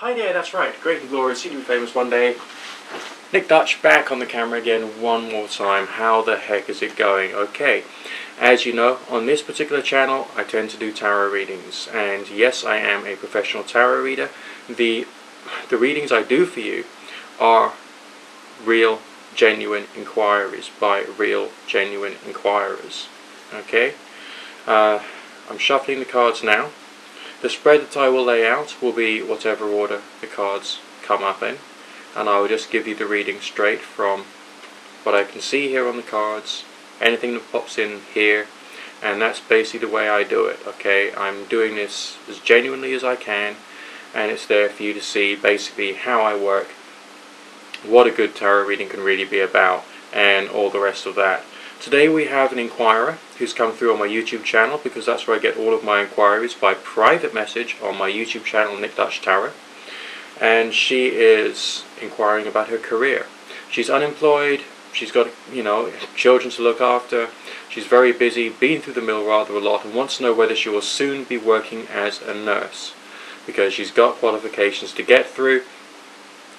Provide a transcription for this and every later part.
Hi there, that's right. Great and glorious, soon to be famous one day. Nick Dutch back on the camera again one more time. How the heck is it going? Okay, as you know, on this particular channel I tend to do tarot readings, and yes, I am a professional tarot reader. The readings I do for you are real, genuine inquiries by real, genuine inquirers. Okay, I'm shuffling the cards now. The spread that I will lay out will be whatever order the cards come up in, and I will just give you the reading straight from what I can see here on the cards, anything that pops in here, and that's basically the way I do it. Okay, I'm doing this as genuinely as I can, and it's there for you to see basically how I work, what a good tarot reading can really be about, and all the rest of that. Today we have an inquirer who's come through on my YouTube channel, because that's where I get all of my inquiries, by private message on my YouTube channel, Nick Dutch Tarot. And she is inquiring about her career. She's unemployed, she's got, children to look after, she's very busy, been through the mill rather a lot, and wants to know whether she will soon be working as a nurse, because she's got qualifications to get through,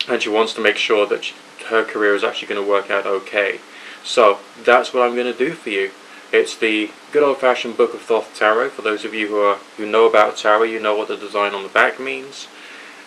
and she wants to make sure that her career is actually going to work out okay. So that's what I'm going to do for you. It's the good old-fashioned Book of Thoth Tarot. For those of you who know about tarot, you know what the design on the back means,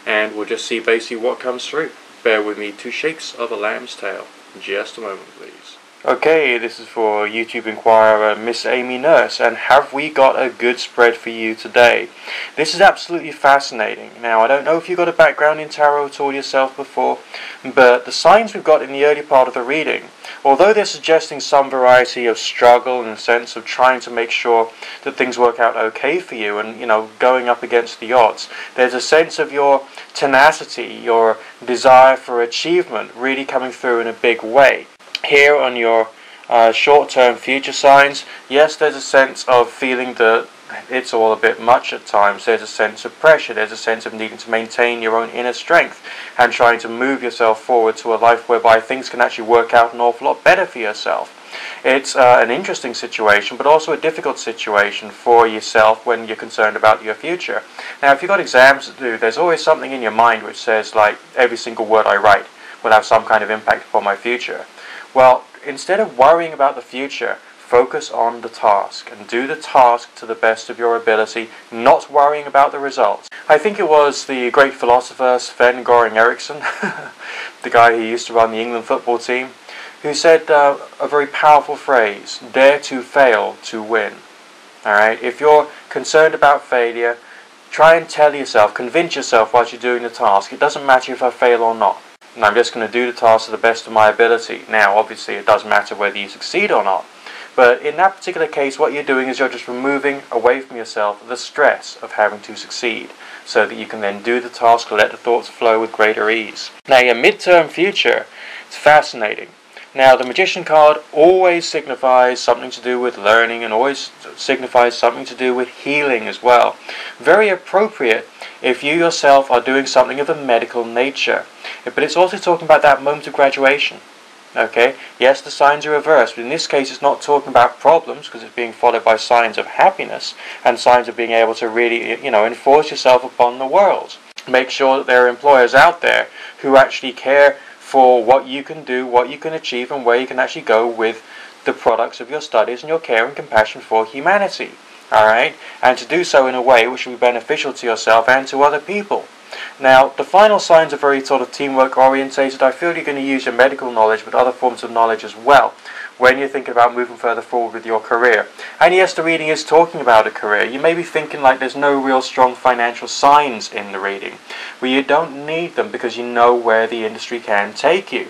and we'll just see basically what comes through. Bear with me, 2 shakes of a lamb's tail. Just a moment, please. Okay, this is for YouTube inquirer Miss Amy Nurse, and have we got a good spread for you today? This is absolutely fascinating. Now, I don't know if you've got a background in tarot at all yourself before, but the signs we've got in the early part of the reading, although they're suggesting some variety of struggle and a sense of trying to make sure that things work out okay for you and, going up against the odds, there's a sense of your tenacity, your desire for achievement really coming through in a big way. Here on your short-term future signs, yes, there's a sense of feeling that it's all a bit much at times. There's a sense of pressure, there's a sense of needing to maintain your own inner strength and trying to move yourself forward to a life whereby things can actually work out an awful lot better for yourself. It's an interesting situation, but also a difficult situation for yourself when you're concerned about your future. Now, if you've got exams to do, there's always something in your mind which says, like, every single word I write will have some kind of impact upon my future. Well, instead of worrying about the future, focus on the task and do the task to the best of your ability, not worrying about the results. I think it was the great philosopher Sven Goring Eriksson, the guy who used to run the England football team, who said a very powerful phrase: dare to fail to win. Alright, if you're concerned about failure, try and tell yourself, convince yourself while you're doing the task, it doesn't matter if I fail or not. And I'm just going to do the task to the best of my ability. Now, obviously, it does matter whether you succeed or not. But in that particular case, what you're doing is you're just removing away from yourself the stress of having to succeed, so that you can then do the task, let the thoughts flow with greater ease. Now, your midterm future, it's fascinating. Now, the Magician card always signifies something to do with learning, and always signifies something to do with healing as well. Very appropriate if you yourself are doing something of a medical nature. But it's also talking about that moment of graduation. Okay, yes, the signs are reversed, but in this case it's not talking about problems, because it's being followed by signs of happiness and signs of being able to really, enforce yourself upon the world. Make sure that there are employers out there who actually care for what you can do, what you can achieve, and where you can actually go with the products of your studies and your care and compassion for humanity. Alright, and to do so in a way which will be beneficial to yourself and to other people. Now, the final signs are very sort of teamwork orientated. I feel you're going to use your medical knowledge, but other forms of knowledge as well, when you're thinking about moving further forward with your career. And yes, the reading is talking about a career. You may be thinking like there's no real strong financial signs in the reading. Well, you don't need them, because you know where the industry can take you.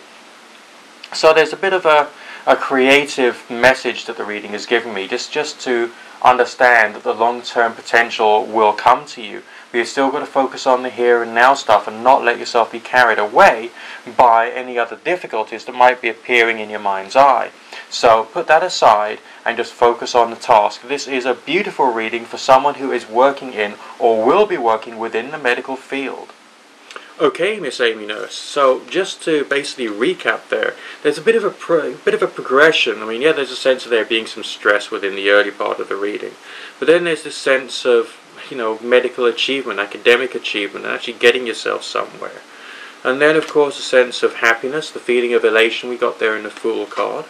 So there's a bit of a creative message that the reading is giving me, just to understand that the long-term potential will come to you. But you've still got to focus on the here and now stuff and not let yourself be carried away by any other difficulties that might be appearing in your mind's eye. So put that aside and just focus on the task. This is a beautiful reading for someone who is working in or will be working within the medical field. Okay, Miss Amy Nurse. So just to basically recap there's a bit of a progression. I mean, yeah, there's a sense of there being some stress within the early part of the reading, but then there's this sense of, medical achievement, academic achievement, and actually getting yourself somewhere. And then, of course, a sense of happiness, the feeling of elation we got there in the Fool card,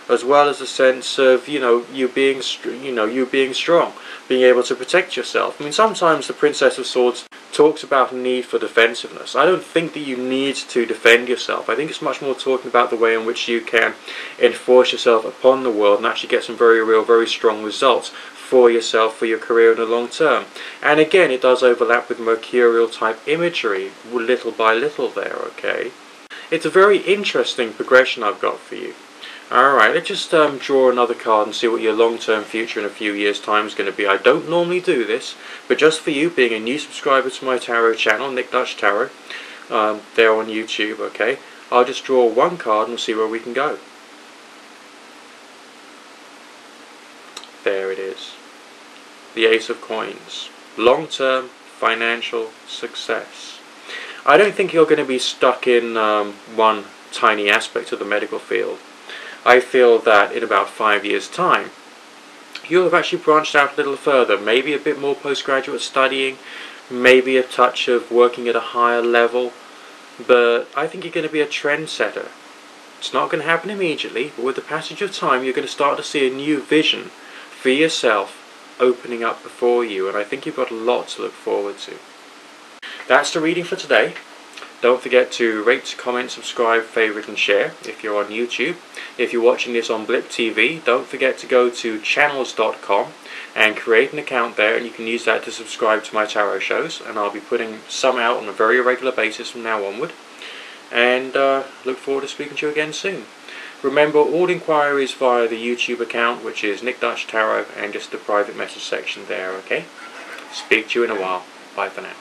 as well as a sense of, you being strong, being able to protect yourself. I mean, sometimes the Princess of Swords talks about a need for defensiveness. I don't think that you need to defend yourself. I think it's much more talking about the way in which you can enforce yourself upon the world and actually get some very real, very strong results for yourself, for your career in the long term. And again, it does overlap with mercurial type imagery, little by little there, okay? It's a very interesting progression I've got for you. Alright, let's just draw another card and see what your long-term future in a few years' time is going to be. I don't normally do this, but just for you, being a new subscriber to my tarot channel, Nick Dutch Tarot, there on YouTube, okay, I'll just draw one card and we'll see where we can go. There it is. The Ace of Coins. Long-term financial success. I don't think you're going to be stuck in one tiny aspect of the medical field. I feel that in about 5 years' time, you'll have actually branched out a little further, maybe a bit more postgraduate studying, maybe a touch of working at a higher level, but I think you're going to be a trendsetter. It's not going to happen immediately, but with the passage of time, you're going to start to see a new vision for yourself opening up before you, and I think you've got a lot to look forward to. That's the reading for today. Don't forget to rate, comment, subscribe, favourite and share if you're on YouTube. If you're watching this on Blip TV, don't forget to go to channels.com and create an account there, and you can use that to subscribe to my tarot shows, and I'll be putting some out on a very regular basis from now onward. And look forward to speaking to you again soon. Remember, all inquiries via the YouTube account, which is Nick Dutch Tarot, and just the private message section there, okay? Speak to you in a while. Bye for now.